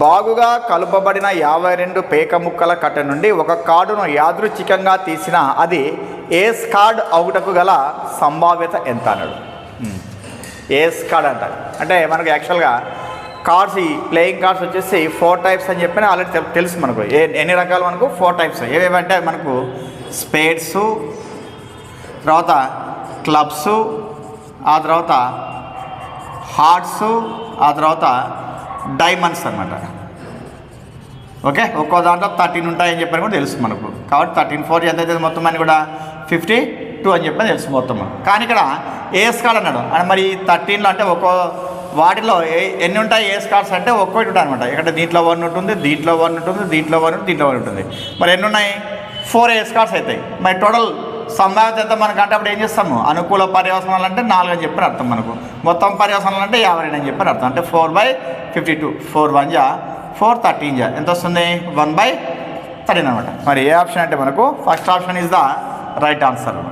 బాగుగా కలుపబడిన 52 పేక ముక్కల కట్ట నుండి ఒక కార్డును యాదృచ్ఛికంగా తీసిన అది ఏస్ కార్డ్ అవుటకు గల సంభావ్యత ఎంత అన్నాడు. ఏస్ కార్డ్ అంట అంటే మనకు యాక్చువల్గా కార్డ్స్, ఈ ప్లేయింగ్ కార్డ్స్ వచ్చేసి 4 టైప్స్ అని చెప్పిన ఆల్రెడీ తెలుసు మనకు. ఎన్ని రకాలు మనకు 4 టైప్స్. ఏవేవంటే మనకు స్పేడ్స్, తర్వాత క్లబ్స్, ఆ తర్వాత హార్ట్స్, ఆ తర్వాత డైమండ్స్ అనమాట. ఓకే, ఒక్కో దాంట్లో 13 ఉంటాయని చెప్పని కూడా తెలుసు మనకు. కాబట్టి 13 4 ఎంత అవుతుంది మొత్తం అని కూడా 52 అని చెప్పని తెలుసు మొత్తం. కానీ ఇక్కడ ఏస్ కార్డ్ అన్నాడు అని మరి 13లో అంటే ఒక్కో వాటిలో ఎన్ని ఉంటాయి ఏస్ కార్డ్స్ అంటే ఒక్కొక్కటి ఉంటాయి అనమాట. ఇక్కడ దీంట్లో 1 ఉంటుంది, దీంట్లో 1 ఉంటుంది, దీంట్లో 1 ఉంటుంది, దీంట్లో 1 ఉంటుంది. మరి ఎన్ని ఉన్నాయి? 4 ఏస్ కార్డ్స్ అవుతాయి. మరి టోటల్ సంభావ్యత ఎంత మనకు అంటే అప్పుడు ఏం చేస్తాము? అనుకూల పర్యవసనాలు అంటే 4 అని చెప్పని అర్థం మనకు. మొత్తం పర్యవసనాలు అంటే 52 అని చెప్పని అర్థం. అంటే 4/52. 4 1 జా 4 13 జా ఎంత వస్తుంది? 1/13 అనమాట. మరి ఏ ఆప్షన్ అంటే మనకు first option is the right answer అనమాట.